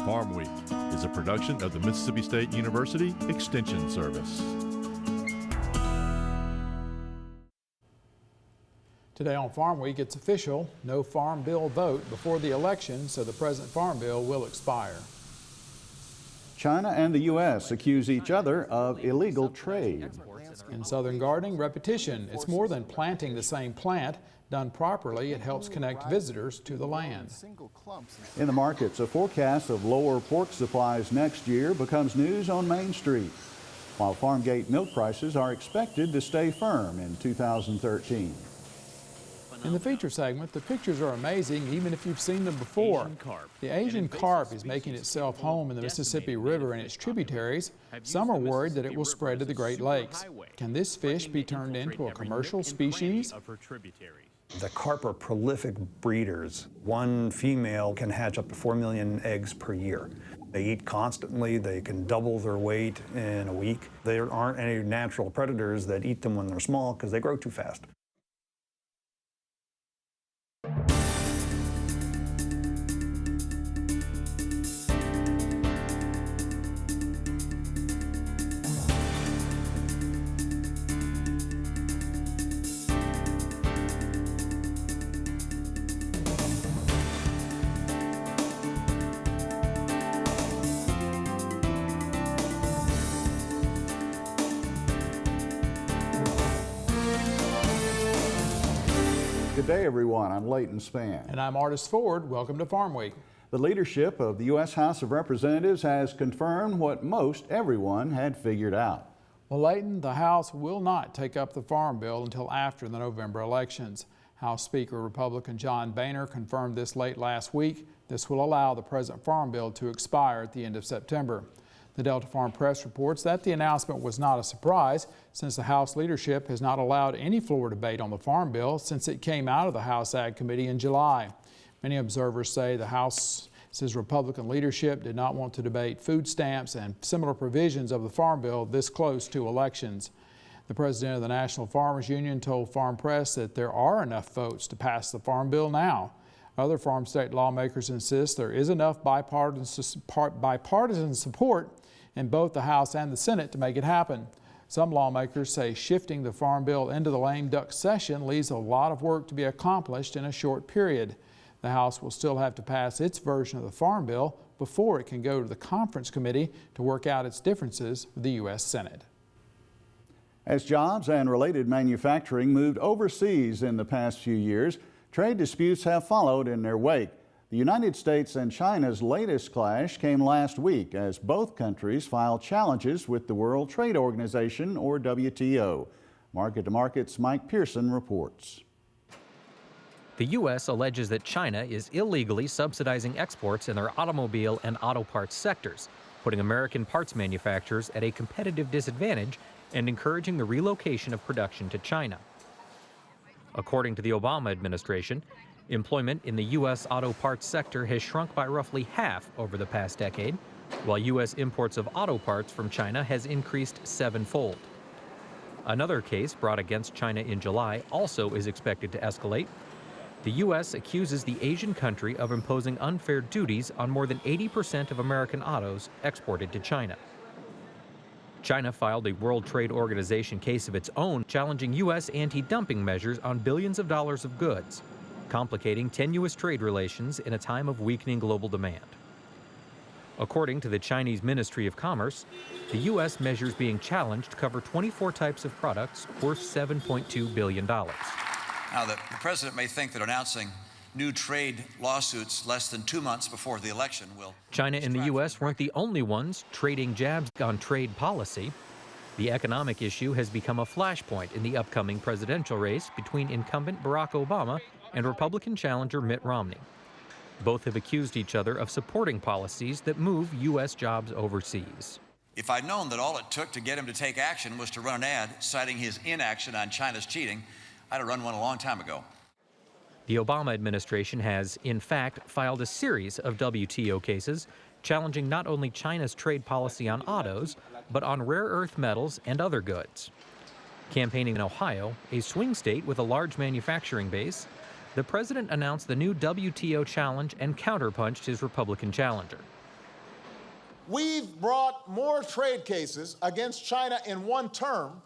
Farmweek is a production of the Mississippi State University Extension Service. Today on Farm Week, it's official. No farm bill vote before the election, so the present farm bill will expire. China and the U.S. accuse each other of illegal trade. In southern gardening, repetition. It's more than planting the same plant. Done properly, it helps connect visitors to the land. In the markets, a forecast of lower pork supplies next year becomes news on Main Street, while farm gate milk prices are expected to stay firm in 2013. In the feature segment, the pictures are amazing even if you've seen them before. The Asian carp is making itself home in the Mississippi River and its tributaries. Some are worried that it will spread to the Great Lakes. Can this fish be turned into a commercial species? The carp are prolific breeders. One female can hatch up to 4 million eggs per year. They eat constantly. They can double their weight in a week. There aren't any natural predators that eat them when they're small because they grow too fast. Good day, everyone. I'm Leighton Spann. And I'm Artist Ford. Welcome to Farm Week. The leadership of the U.S. House of Representatives has confirmed what most everyone had figured out. Well, Leighton, the House will not take up the farm bill until after the November elections. House Speaker Republican John Boehner confirmed this late last week. This will allow the present farm bill to expire at the end of September. The Delta Farm Press reports that the announcement was not a surprise, since the House leadership has not allowed any floor debate on the farm bill since it came out of the House Ag Committee in July. Many observers say the House's Republican leadership did not want to debate food stamps and similar provisions of the farm bill this close to elections. The president of the National Farmers Union told Farm Press that there are enough votes to pass the farm bill now. Other farm state lawmakers insist there is enough bipartisan support in both the House and the Senate to make it happen. Some lawmakers say shifting the farm bill into the lame duck session leaves a lot of work to be accomplished in a short period. The House will still have to pass its version of the farm bill before it can go to the conference committee to work out its differences with the U.S. Senate. As jobs and related manufacturing moved overseas in the past few years, trade disputes have followed in their wake. The United States and China's latest clash came last week as both countries filed challenges with the World Trade Organization, or WTO. Market to Market's Mike Pearson reports. The U.S. alleges that China is illegally subsidizing exports in their automobile and auto parts sectors, putting American parts manufacturers at a competitive disadvantage and encouraging the relocation of production to China. According to the Obama administration, employment in the U.S. auto parts sector has shrunk by roughly half over the past decade, while U.S. imports of auto parts from China has increased sevenfold. Another case brought against China in July also is expected to escalate. The U.S. accuses the Asian country of imposing unfair duties on more than 80% of American autos exported to China. China filed a World Trade Organization case of its own, challenging U.S. anti-dumping measures on billions of dollars of goods, complicating tenuous trade relations in a time of weakening global demand. According to the Chinese Ministry of Commerce, the U.S. measures being challenged cover 24 types of products worth $7.2 billion. Now, the president may think that announcing new trade lawsuits less than 2 months before the election will... China and the U.S. weren't the only ones trading jabs on trade policy. The economic issue has become a flashpoint in the upcoming presidential race between incumbent Barack Obama and Republican challenger Mitt Romney. Both have accused each other of supporting policies that move U.S. jobs overseas. If I'd known that all it took to get him to take action was to run an ad citing his inaction on China's cheating, I'd have run one a long time ago. The Obama administration has, in fact, filed a series of WTO cases challenging not only China's trade policy on autos, but on rare earth metals and other goods. Campaigning in Ohio, a swing state with a large manufacturing base, the president announced the new WTO challenge and counterpunched his Republican challenger. We've brought more trade cases against China in one term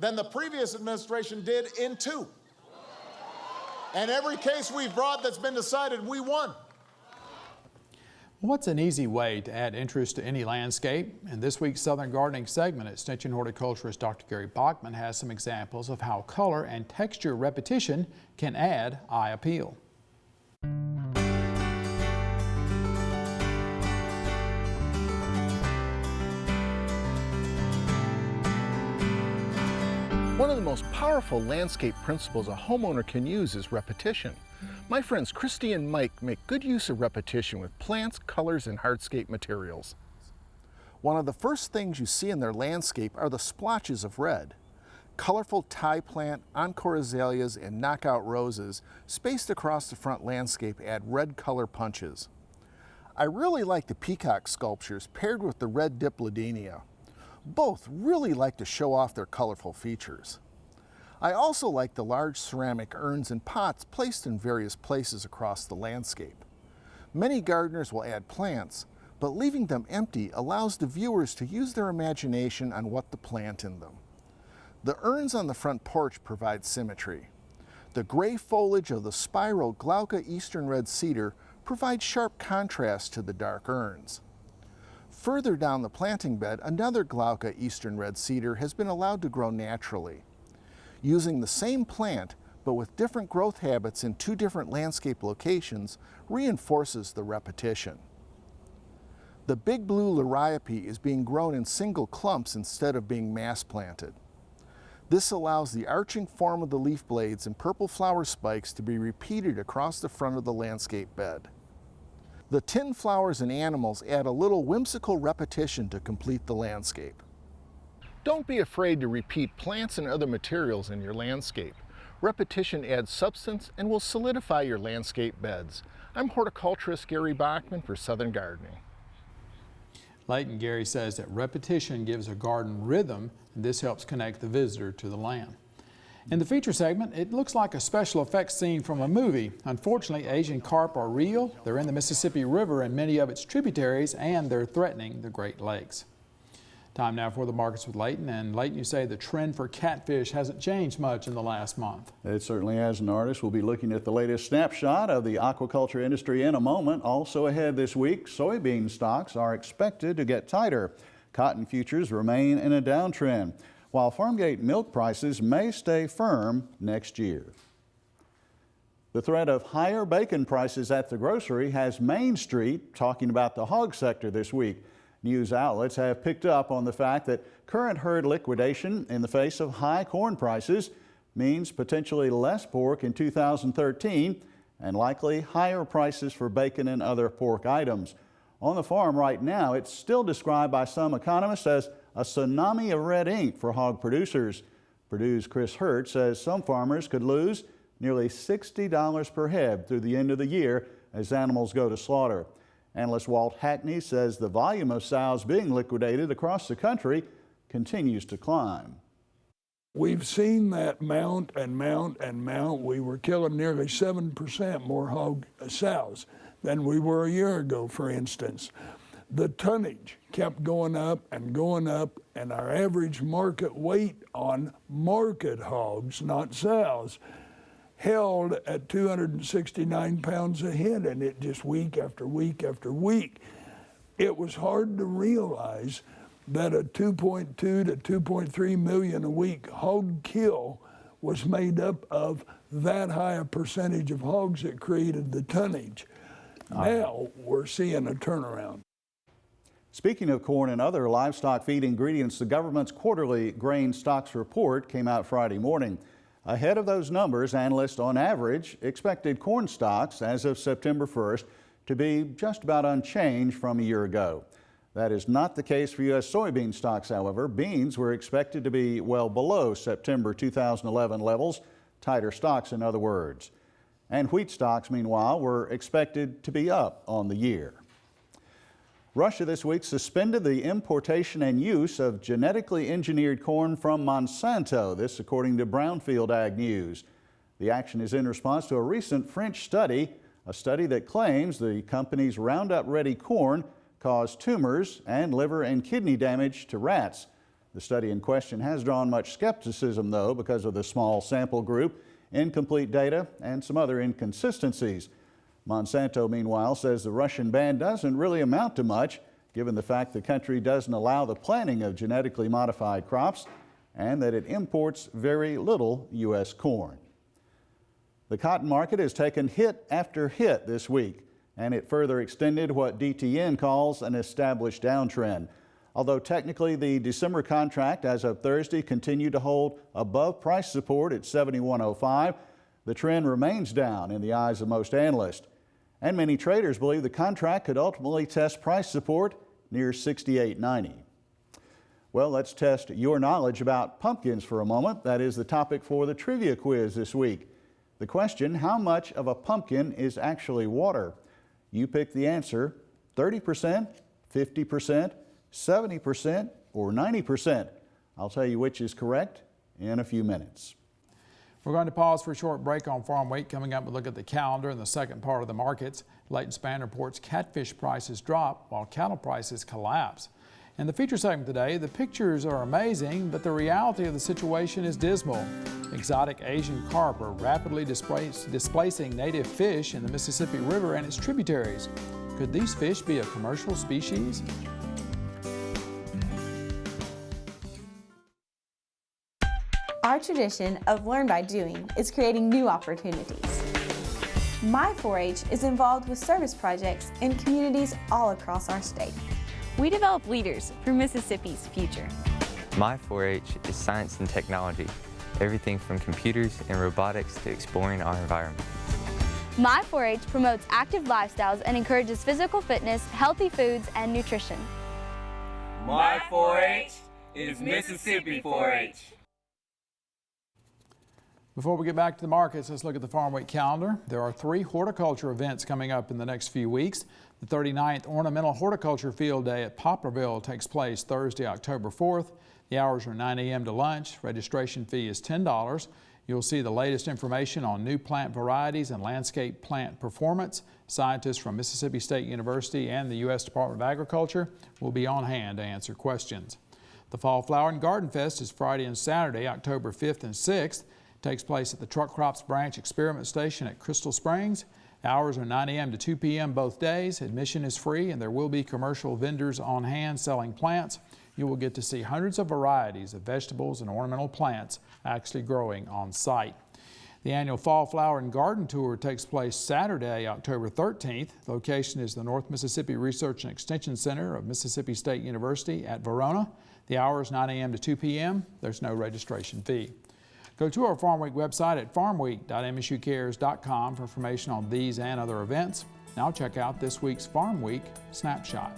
than the previous administration did in 2. And every case we've brought that's been decided, we won. What's an easy way to add interest to any landscape? In this week's Southern Gardening segment, Extension horticulturist Dr. Gary Bachman has some examples of how color and texture repetition can add eye appeal. One of the most powerful landscape principles a homeowner can use is repetition. My friends Christy and Mike make good use of repetition with plants, colors, and hardscape materials. One of the first things you see in their landscape are the splotches of red. Colorful tie plant, encore azaleas, and knockout roses spaced across the front landscape add red color punches. I really like the peacock sculptures paired with the red dipladenia. Both really like to show off their colorful features. I also like the large ceramic urns and pots placed in various places across the landscape. Many gardeners will add plants, but leaving them empty allows the viewers to use their imagination on what to plant in them. The urns on the front porch provide symmetry. The gray foliage of the spiral Glauca eastern red cedar provides sharp contrast to the dark urns. Further down the planting bed, another Glauca eastern red cedar has been allowed to grow naturally. Using the same plant, but with different growth habits in 2 different landscape locations, reinforces the repetition. The big blue liriope is being grown in single clumps instead of being mass planted. This allows the arching form of the leaf blades and purple flower spikes to be repeated across the front of the landscape bed. The tin flowers and animals add a little whimsical repetition to complete the landscape. Don't be afraid to repeat plants and other materials in your landscape. Repetition adds substance and will solidify your landscape beds. I'm horticulturist Gary Bachman for Southern Gardening. Leighton Gary says that repetition gives a garden rhythm, and this helps connect the visitor to the land. In the feature segment, it looks like a special effects scene from a movie. Unfortunately, Asian carp are real. They're in the Mississippi River and many of its tributaries, and they're threatening the Great Lakes. Time now for the markets with Leighton. And Leighton, you say the trend for catfish hasn't changed much in the last month. It certainly has, an artist. We'll be looking at the latest snapshot of the aquaculture industry in a moment. Also ahead this week, soybean stocks are expected to get tighter. Cotton futures remain in a downtrend, while Farmgate milk prices may stay firm next year. The threat of higher bacon prices at the grocery has Main Street talking about the hog sector this week. News outlets have picked up on the fact that current herd liquidation in the face of high corn prices means potentially less pork in 2013 and likely higher prices for bacon and other pork items. On the farm right now, it's still described by some economists as a tsunami of red ink for hog producers. Purdue's Chris Hurt says some farmers could lose nearly $60 per head through the end of the year as animals go to slaughter. Analyst Walt Hackney says the volume of sows being liquidated across the country continues to climb. We've seen that mount and mount and mount. We were killing nearly 7% more hog sows than we were a year ago, for instance. The tonnage kept going up, and our average market weight on market hogs, not sows, held at 269 pounds a head, and it just week after week after week. It was hard to realize that a 2.2 to 2.3 million a week hog kill was made up of that high a percentage of hogs that created the tonnage. Now we're seeing a turnaround. Speaking of corn and other livestock feed ingredients, the government's quarterly grain stocks report came out Friday morning. Ahead of those numbers, analysts on average expected corn stocks as of September 1st to be just about unchanged from a year ago. That is not the case for U.S. soybean stocks, however. Beans were expected to be well below September 2011 levels, tighter stocks in other words. And wheat stocks, meanwhile, were expected to be up on the year. Russia this week suspended the importation and use of genetically engineered corn from Monsanto, this according to Brownfield Ag News. The action is in response to a recent French study, a study that claims the company's Roundup Ready corn cause tumors and liver and kidney damage to rats. The study in question has drawn much skepticism, though, because of the small sample group, incomplete data, and some other inconsistencies. Monsanto, meanwhile, says the Russian ban doesn't really amount to much, given the fact the country doesn't allow the planting of genetically modified crops and that it imports very little U.S. corn. The cotton market has taken hit after hit this week, and it further extended what DTN calls an established downtrend. Although technically the December contract as of Thursday continued to hold above price support at $71.05, the trend remains down in the eyes of most analysts. And many traders believe the contract could ultimately test price support near $68.90. Well, let's test your knowledge about pumpkins for a moment. That is the topic for the trivia quiz this week. The question, how much of a pumpkin is actually water? You pick the answer, 30%, 50%, 70%, or 90%. I'll tell you which is correct in a few minutes. We're going to pause for a short break on Farm Week. Coming up, we'll look at the calendar in the second part of the markets. Leighton Spann reports catfish prices drop while cattle prices collapse. In the feature segment today, the pictures are amazing, but the reality of the situation is dismal. Exotic Asian carp are rapidly displacing native fish in the Mississippi River and its tributaries. Could these fish be a commercial species? Our tradition of learn by doing is creating new opportunities. My 4-H is involved with service projects in communities all across our state. We develop leaders for Mississippi's future. My 4-H is science and technology, everything from computers and robotics to exploring our environment. My 4-H promotes active lifestyles and encourages physical fitness, healthy foods, and nutrition. My 4-H is Mississippi 4-H. Before we get back to the markets, let's look at the Farm Week calendar. There are 3 horticulture events coming up in the next few weeks. The 39th Ornamental Horticulture Field Day at Poplarville takes place Thursday, October 4th. The hours are 9 a.m. to lunch. Registration fee is $10. You'll see the latest information on new plant varieties and landscape plant performance. Scientists from Mississippi State University and the U.S. Department of Agriculture will be on hand to answer questions. The Fall Flower and Garden Fest is Friday and Saturday, October 5th and 6th. Takes place at the Truck Crops Branch Experiment Station at Crystal Springs. Hours are 9 a.m. to 2 p.m. both days. Admission is free and there will be commercial vendors on hand selling plants. You will get to see hundreds of varieties of vegetables and ornamental plants actually growing on site. The annual Fall Flower and Garden Tour takes place Saturday, October 13th. The location is the North Mississippi Research and Extension Center of Mississippi State University at Verona. The hours 9 a.m. to 2 p.m. There's no registration fee. Go to our Farm Week website at farmweek.msucares.com for information on these and other events. Now check out this week's Farm Week Snapshot.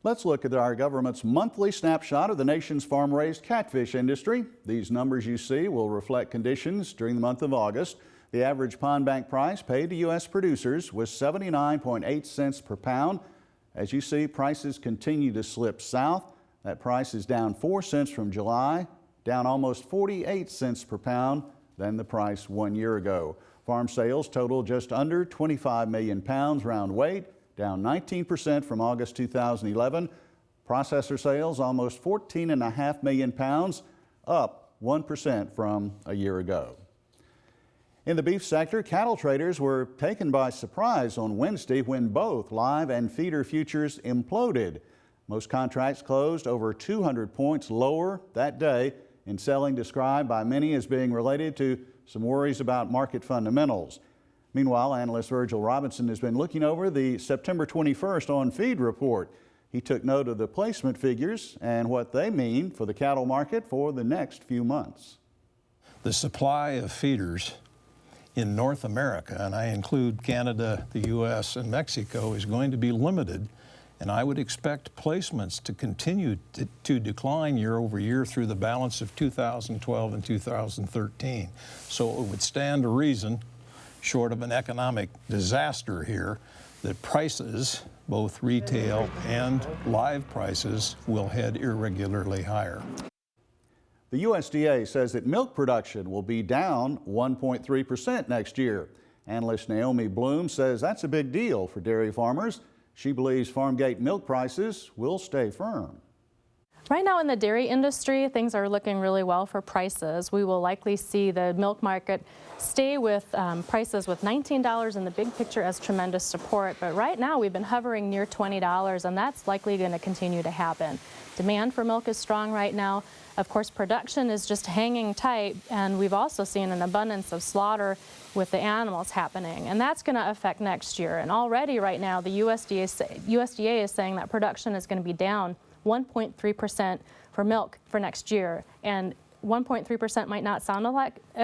Let's look at our government's monthly snapshot of the nation's farm-raised catfish industry. These numbers you see will reflect conditions during the month of August. The average pond bank price paid to U.S. producers was 79.8 cents per pound. As you see, prices continue to slip south. That price is down 4 cents from July, down almost 48 cents per pound than the price 1 year ago. Farm sales total just under 25 million pounds round weight, down 19% from August 2011. Processor sales almost 14.5 million pounds, up 1% from a year ago. In the beef sector, cattle traders were taken by surprise on Wednesday when both live and feeder futures imploded. Most contracts closed over 200 points lower that day in selling described by many as being related to some worries about market fundamentals. Meanwhile, analyst Virgil Robinson has been looking over the September 21st on feed report. He took note of the placement figures and what they mean for the cattle market for the next few months. The supply of feeders in North America, and I include Canada, the U.S., and Mexico, is going to be limited, and I would expect placements to continue to decline year over year through the balance of 2012 and 2013. So it would stand to reason, short of an economic disaster here, that prices, both retail and live prices, will head irregularly higher. The USDA says that milk production will be down 1.3% next year. Analyst Naomi Bloom says that's a big deal for dairy farmers. She believes farm gate milk prices will stay firm. Right now in the dairy industry, things are looking really well for prices. We will likely see the milk market stay with prices with $19 in the big picture as tremendous support. But right now we've been hovering near $20, and that's likely going to continue to happen. Demand for milk is strong right now. Of course, production is just hanging tight, and we've also seen an abundance of slaughter with the animals happening, and that's going to affect next year. And already right now the USDA is saying that production is going to be down 1.3% for milk for next year. And 1.3% might not sound a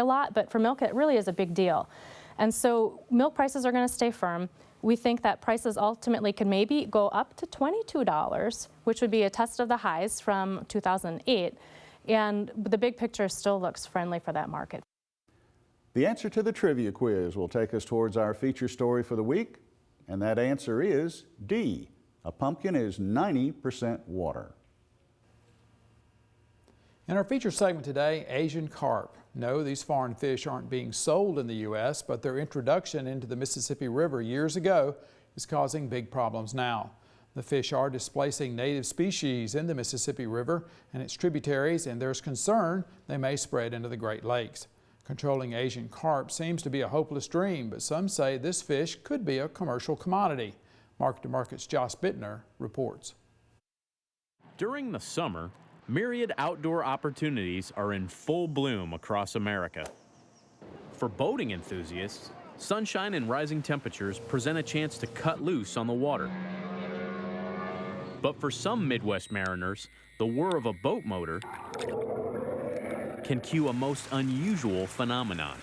lot, but for milk it really is a big deal. And so milk prices are going to stay firm. We think that prices ultimately could maybe go up to $22, which would be a test of the highs from 2008. And the big picture still looks friendly for that market. The answer to the trivia quiz will take us towards our feature story for the week, and that answer is D. A pumpkin is 90% water. In our feature segment today, Asian carp. No, these foreign fish aren't being sold in the U.S., but their introduction into the Mississippi River years ago is causing big problems now. The fish are displacing native species in the Mississippi River and its tributaries, and there's concern they may spread into the Great Lakes. Controlling Asian carp seems to be a hopeless dream, but some say this fish could be a commercial commodity. Market to Market's Josh Bittner reports. During the summer, myriad outdoor opportunities are in full bloom across America. For boating enthusiasts, sunshine and rising temperatures present a chance to cut loose on the water. But for some Midwest mariners, the whir of a boat motor can cue a most unusual phenomenon.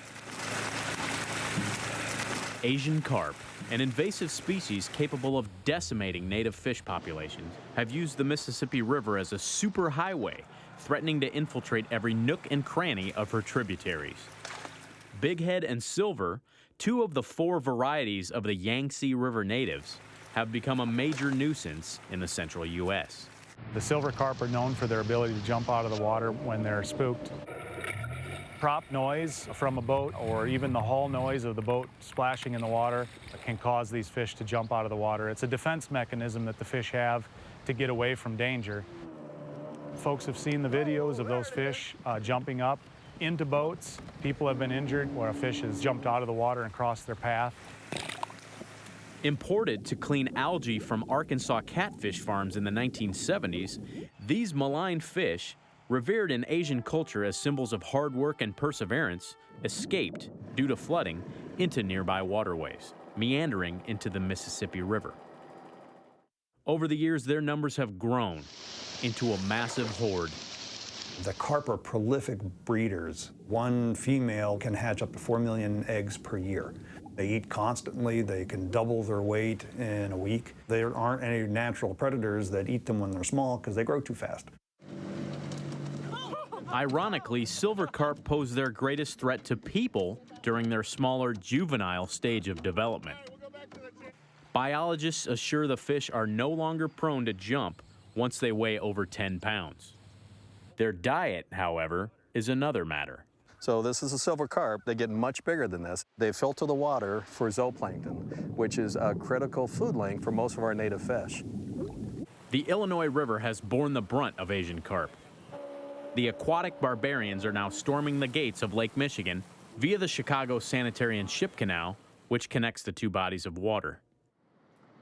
Asian carp, an invasive species capable of decimating native fish populations, have used the Mississippi River as a superhighway, threatening to infiltrate every nook and cranny of her tributaries. Bighead and silver, two of the 4 varieties of the Yangtze River natives, have become a major nuisance in the central U.S. The silver carp are known for their ability to jump out of the water when they're spooked. Prop noise from a boat, or even the hull noise of the boat splashing in the water, can cause these fish to jump out of the water. It's a defense mechanism that the fish have to get away from danger. Folks have seen the videos of those fish jumping up into boats. People have been injured where a fish has jumped out of the water and crossed their path. Imported to clean algae from Arkansas catfish farms in the 1970s, these maligned fish, revered in Asian culture as symbols of hard work and perseverance, escaped, due to flooding, into nearby waterways, meandering into the Mississippi River. Over the years, their numbers have grown into a massive horde. The carp are prolific breeders. One female can hatch up to 4 million eggs per year. They eat constantly, they can double their weight in a week. There aren't any natural predators that eat them when they're small because they grow too fast. Ironically, silver carp pose their greatest threat to people during their smaller juvenile stage of development. Biologists assure the fish are no longer prone to jump once they weigh over 10 pounds. Their diet, however, is another matter. So this is a silver carp. They get much bigger than this. They filter the water for zooplankton, which is a critical food link for most of our native fish. The Illinois River has borne the brunt of Asian carp. The aquatic barbarians are now storming the gates of Lake Michigan via the Chicago Sanitary and Ship Canal, which connects the two bodies of water.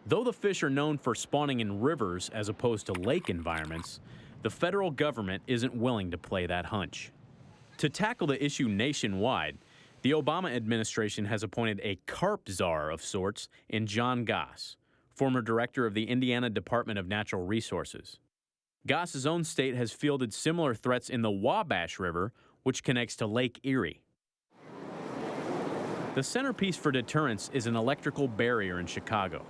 Though the fish are known for spawning in rivers as opposed to lake environments, the federal government isn't willing to play that hunch. To tackle the issue nationwide, the Obama administration has appointed a carp czar of sorts in John Goss, former director of the Indiana Department of Natural Resources. Goss's own state has fielded similar threats in the Wabash River, which connects to Lake Erie. The centerpiece for deterrence is an electrical barrier in Chicago.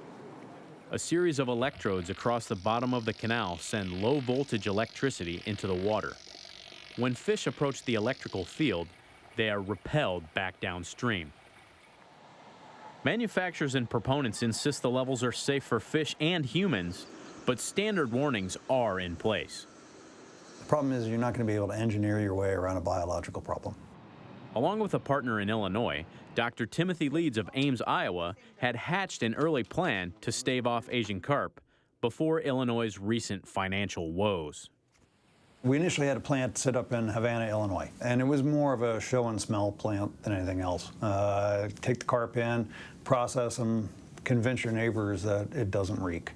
A series of electrodes across the bottom of the canal send low-voltage electricity into the water. When fish approach the electrical field, they are repelled back downstream. Manufacturers and proponents insist the levels are safe for fish and humans, but standard warnings are in place. The problem is you're not going to be able to engineer your way around a biological problem. Along with a partner in Illinois, Dr. Timothy Leeds of Ames, Iowa, had hatched an early plan to stave off Asian carp before Illinois' recent financial woes. We initially had a plant set up in Havana, Illinois, and it was more of a show and smell plant than anything else. Take the carp in, process them, convince your neighbors that it doesn't reek.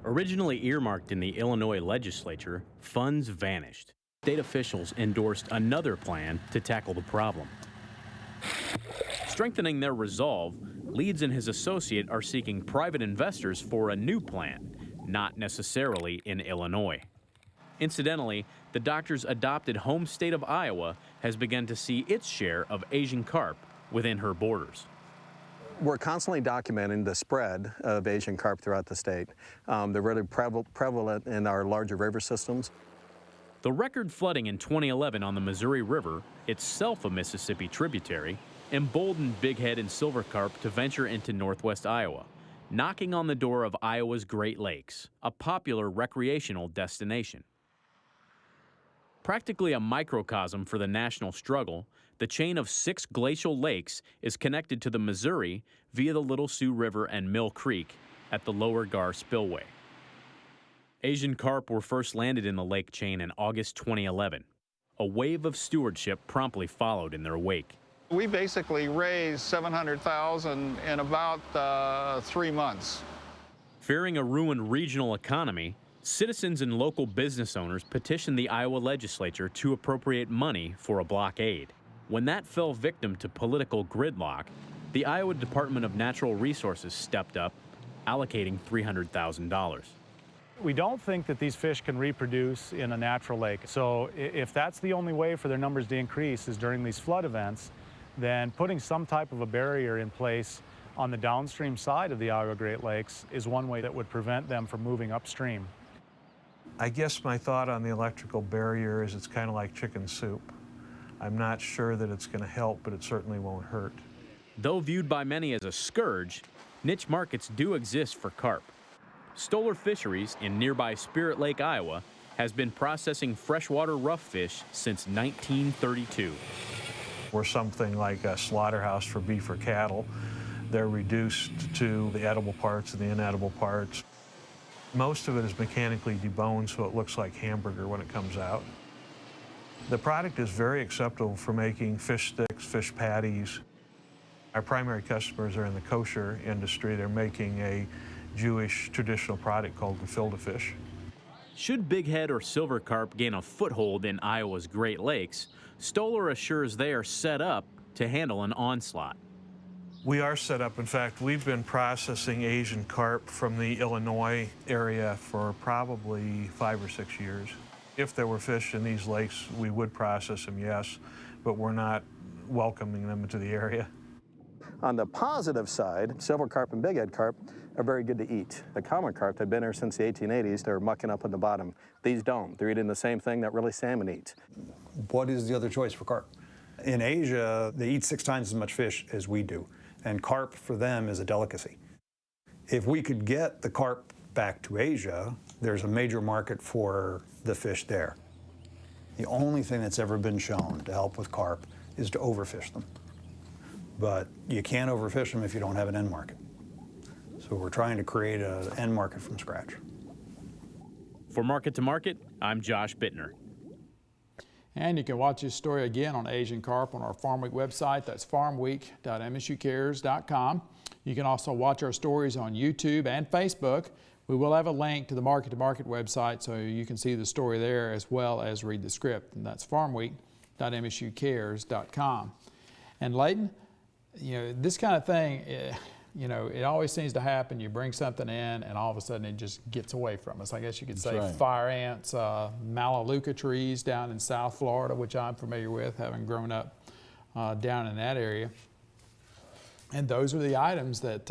Originally earmarked in the Illinois legislature, funds vanished. State officials endorsed another plan to tackle the problem. Strengthening their resolve, Leeds and his associate are seeking private investors for a new plan, not necessarily in Illinois. Incidentally, the doctor's adopted home state of Iowa has begun to see its share of Asian carp within her borders. We're constantly documenting the spread of Asian carp throughout the state. They're really prevalent in our larger river systems. The record flooding in 2011 on the Missouri River, itself a Mississippi tributary, emboldened bighead and silver carp to venture into northwest Iowa, knocking on the door of Iowa's Great Lakes, a popular recreational destination. Practically a microcosm for the national struggle, the chain of 6 glacial lakes is connected to the Missouri via the Little Sioux River and Mill Creek at the Lower Gar Spillway. Asian carp were first landed in the lake chain in August 2011. A wave of stewardship promptly followed in their wake. We basically raised $700,000 in about 3 months. Fearing a ruined regional economy, citizens and local business owners petitioned the Iowa legislature to appropriate money for a blockade. When that fell victim to political gridlock, the Iowa Department of Natural Resources stepped up, allocating $300,000. We don't think that these fish can reproduce in a natural lake. So if that's the only way for their numbers to increase is during these flood events, then putting some type of a barrier in place on the downstream side of the Iowa Great Lakes is one way that would prevent them from moving upstream. I guess my thought on the electrical barrier is it's kind of like chicken soup. I'm not sure that it's going to help, but it certainly won't hurt. Though viewed by many as a scourge, niche markets do exist for carp. Stoller Fisheries in nearby Spirit Lake, Iowa, has been processing freshwater rough fish since 1932. We're something like a slaughterhouse for beef or cattle. They're reduced to the edible parts and the inedible parts. Most of it is mechanically deboned, so it looks like hamburger when it comes out. The product is very acceptable for making fish sticks, fish patties. Our primary customers are in the kosher industry. They're making a Jewish traditional product called gefilte fish. Should bighead or silver carp gain a foothold in Iowa's Great Lakes, Stoller assures they are set up to handle an onslaught. We are set up. In fact, we've been processing Asian carp from the Illinois area for probably 5 or 6 years. If there were fish in these lakes, we would process them, yes, but we're not welcoming them into the area. On the positive side, silver carp and bighead carp are very good to eat. The common carp have been here since the 1880s. They're mucking up on the bottom. These don't. They're eating the same thing that really salmon eats. What is the other choice for carp? In Asia, they eat 6 times as much fish as we do, and carp for them is a delicacy. If we could get the carp back to Asia, there's a major market for the fish there. The only thing that's ever been shown to help with carp is to overfish them. But you can't overfish them if you don't have an end market. So we're trying to create an end market from scratch. For Market to Market, I'm Josh Bittner. And you can watch this story again on Asian carp on our Farm Week website. That's farmweek.msucares.com. You can also watch our stories on YouTube and Facebook. We will have a link to the Market to Market website so you can see the story there as well as read the script. And that's farmweek.msucares.com. And Leighton, you know, this kind of thing, you know, it always seems to happen. You bring something in and all of a sudden it just gets away from us. I guess you could say right. Fire ants, Melaleuca trees down in South Florida, which I'm familiar with, having grown up down in that area. And those are the items that,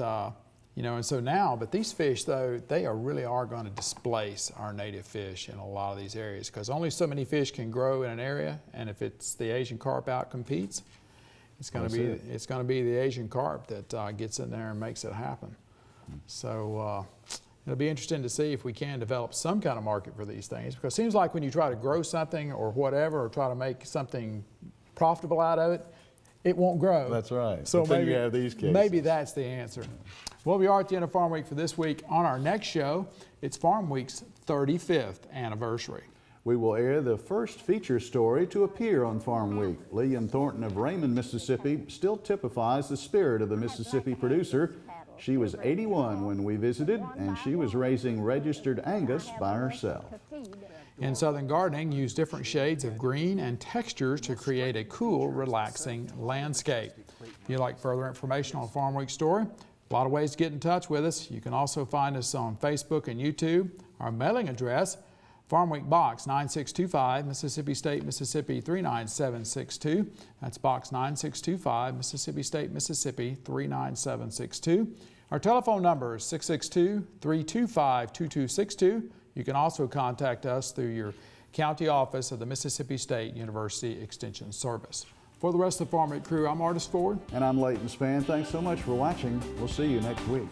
you know, and so now, but these fish though, they really are going to displace our native fish in a lot of these areas because only so many fish can grow in an area, and if it's the Asian carp out competes, it's going to be the Asian carp that gets in there and makes it happen. So, It'll be interesting to see if we can develop some kind of market for these things, because it seems like when you try to grow something or whatever, or try to make something profitable out of it, it won't grow. That's right. So Until maybe, you have these cases. maybe that's the answer. Well, we are at the end of Farm Week for this week. On our next show, it's Farm Week's 35th anniversary. We will air the first feature story to appear on Farm Week. Lillian Thornton of Raymond, Mississippi still typifies the spirit of the Mississippi producer. She was 81 when we visited, and she was raising registered Angus by herself. In Southern Gardening, use different shades of green and textures to create a cool, relaxing landscape. If you'd like further information on Farm Week story, a lot of ways to get in touch with us. You can also find us on Facebook and YouTube. Our mailing address, Farm Week Box 9625, Mississippi State, Mississippi 39762. That's Box 9625, Mississippi State, Mississippi 39762. Our telephone number is 662-325-2262. You can also contact us through your county office of the Mississippi State University Extension Service. For the rest of the Farm Week crew, I'm Artis Ford. And I'm Leighton Spann. Thanks so much for watching. We'll see you next week.